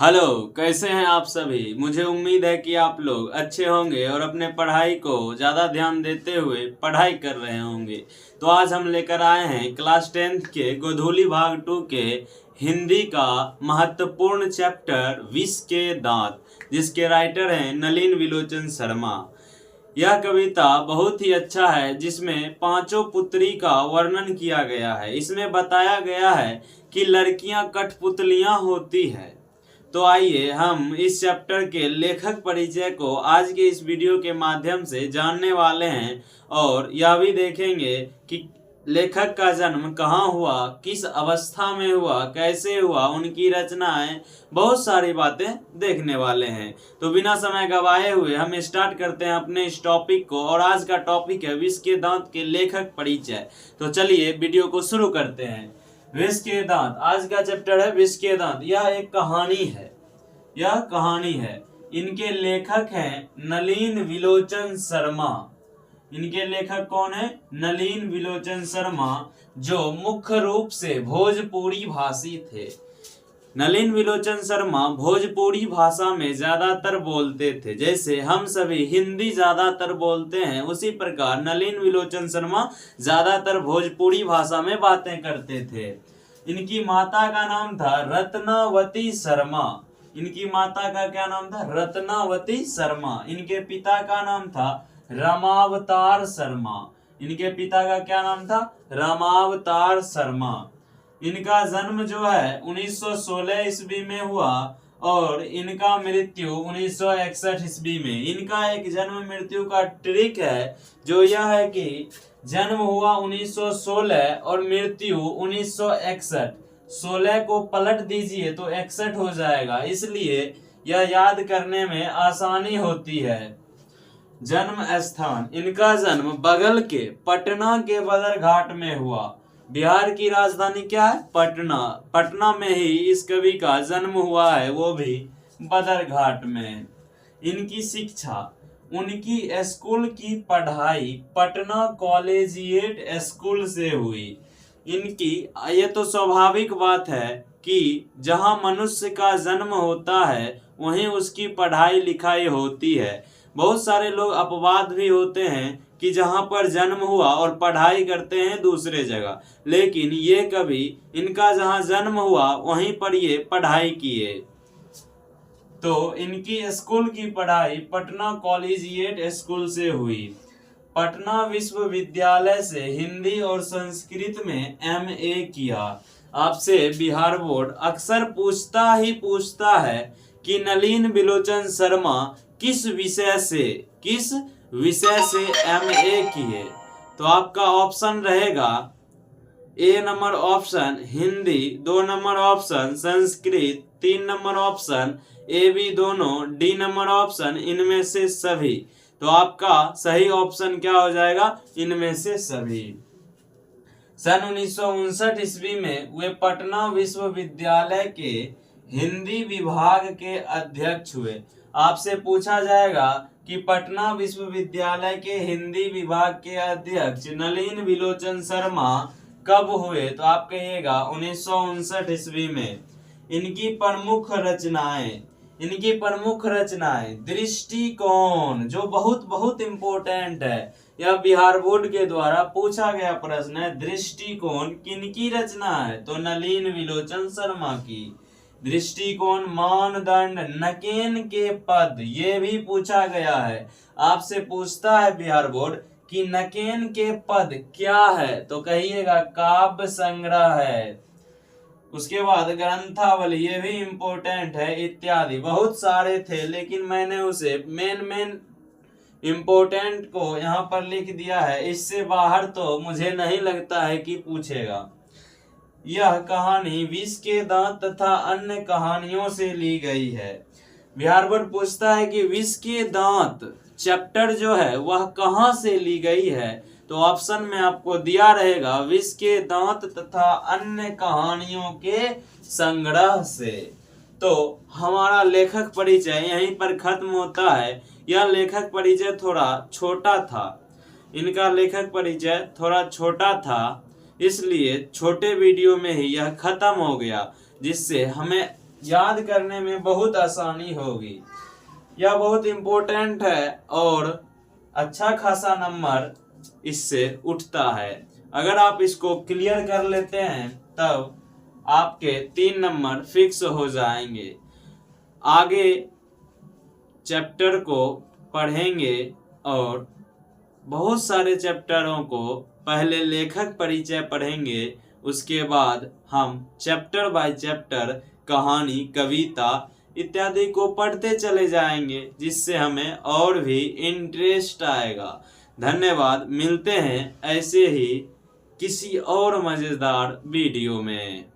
Hello, कैसे हैं आप सभी। मुझे उम्मीद है कि आप लोग अच्छे होंगे और अपने पढ़ाई को ज़्यादा ध्यान देते हुए पढ़ाई कर रहे होंगे। तो आज हम लेकर आए हैं क्लास 10th के गोधूली भाग 2 के हिंदी का महत्वपूर्ण चैप्टर विष के दांत, जिसके राइटर हैं नलिन विलोचन शर्मा। यह कविता बहुत ही अच्छा है, जिसमें पांचों पुत्री का वर्णन किया गया है। इसमें बताया गया है कि लड़कियां कठपुतलियां होती है। तो आइए हम इस चैप्टर के लेखक परिचय को आज के इस वीडियो के माध्यम से जानने वाले हैं और यह भी देखेंगे कि लेखक का जन्म कहाँ हुआ, किस अवस्था में हुआ, कैसे हुआ, उनकी रचनाएं, बहुत सारी बातें देखने वाले हैं। तो बिना समय गवाए हुए हम स्टार्ट करते हैं अपने इस टॉपिक को। और आज का टॉपिक है विष के दांत के लेखक परिचय। तो चलिए वीडियो को शुरू करते हैं। विष के दांत, आज का चैप्टर है विष के दांत। यह एक कहानी है, यह कहानी है। इनके लेखक हैं नलिन विलोचन शर्मा। इनके लेखक कौन है? नलिन विलोचन शर्मा, जो मुख्य रूप से भोजपुरी भाषी थे। नलिन विलोचन शर्मा भोजपुरी भाषा में ज्यादातर बोलते थे। जैसे हम सभी हिंदी ज्यादातर बोलते हैं, उसी प्रकार नलिन विलोचन शर्मा ज्यादातर भोजपुरी भाषा में बातें करते थे। इनकी माता का नाम था रत्नावती शर्मा। इनकी माता का क्या नाम था? रत्नावती शर्मा। इनके पिता का नाम था रामावतार शर्मा। इनके पिता का क्या नाम था? रामावतार शर्मा। इनका जन्म जो है 1916 ईस्वी में हुआ और इनका मृत्यु 1961 ईस्वी में। इनका एक जन्म मृत्यु का ट्रिक है, जो यह है कि जन्म हुआ 1916 और मृत्यु 1961। 16 को पलट दीजिए तो 61 हो जाएगा, इसलिए यह याद करने में आसानी होती है। जन्म स्थान, इनका जन्म बगल के पटना के बदरघाट में हुआ। बिहार की राजधानी क्या है? पटना। पटना में ही इस कवि का जन्म हुआ है, वो भी बदरघाट में। इनकी शिक्षा, उनकी स्कूल की पढ़ाई पटना कॉलेजिएट स्कूल से हुई। इनकी, ये तो स्वाभाविक बात है कि जहां मनुष्य का जन्म होता है वहीं उसकी पढ़ाई लिखाई होती है। बहुत सारे लोग अपवाद भी होते हैं कि जहां पर जन्म हुआ और पढ़ाई करते हैं दूसरे जगह, लेकिन ये कवि, इनका जहां जन्म हुआ वहीं पर ये पढ़ाई किए। तो इनकी स्कूल की पढ़ाई पटना कॉलेजिएट स्कूल से हुई। पटना विश्वविद्यालय से हिंदी और संस्कृत में MA किया। आपसे बिहार बोर्ड अक्सर पूछता है कि नलिन विलोचन शर्मा किस विषय से MA किए। तो आपका ऑप्शन रहेगा A number option Hindi, 2 number option Sanskrit, 3 number option AB दोनों, D नंबर ऑप्शन इनमें से सभी। तो आपका सही ऑप्शन क्या हो जाएगा? इनमें से सभी। सन 1959 ईस्वी में वे पटना विश्वविद्यालय के हिंदी विभाग के अध्यक्ष हुए। आपसे पूछा जाएगा कि पटना विश्वविद्यालय के हिंदी विभाग के अध्यक्ष नलिन विलोचन शर्मा कब हुए? तो आप कहिएगा 1959 ईस्वी में। इनकी प्रमुख रचनाएं दृष्टिकोण, जो बहुत इम्पोर्टेंट है। यह बिहार बोर्ड के द्वारा पूछा गया प्रश्न है। दृष्टिकोण किनकी रचना है? तो नलिन विलोचन शर्मा की। दृष्टिकोण, मानदंड, नकेन के पद, ये भी पूछा गया है। आपसे पूछता है बिहार बोर्ड कि नकेन के पद क्या है? तो कहिएगा काव्य संग्रह है। उसके बाद ग्रंथावली, ये भी इम्पोर्टेंट है, इत्यादि बहुत सारे थे, लेकिन मैंने उसे मेन इम्पोर्टेंट को यहाँ पर लिख दिया है। इससे बाहर तो मुझे नहीं लगता है कि पूछेगा। यह कहानी विष के दांत तथा अन्य कहानियों से ली गई है। बिहार बोर्ड पूछता है कि विष के दांत चैप्टर जो है वह कहाँ से ली गई है? तो ऑप्शन में आपको दिया रहेगा विष के दांत तथा अन्य कहानियों के संग्रह से। तो हमारा लेखक परिचय यहीं पर खत्म होता है। यह लेखक परिचय थोड़ा छोटा था, इनका लेखक परिचय थोड़ा छोटा था, इसलिए छोटे वीडियो में ही यह खत्म हो गया, जिससे हमें याद करने में बहुत आसानी होगी। यह बहुत इम्पोर्टेंट है और अच्छा खासा नंबर इससे उठता है। अगर आप इसको क्लियर कर लेते हैं तब आपके 3 नंबर फिक्स हो जाएंगे। आगे चैप्टर को पढ़ेंगे और बहुत सारे चैप्टरों को पहले लेखक परिचय पढ़ेंगे, उसके बाद हम चैप्टर बाय चैप्टर कहानी, कविता इत्यादि को पढ़ते चले जाएंगे, जिससे हमें और भी इंटरेस्ट आएगा। धन्यवाद। मिलते हैं ऐसे ही किसी और मजेदार वीडियो में।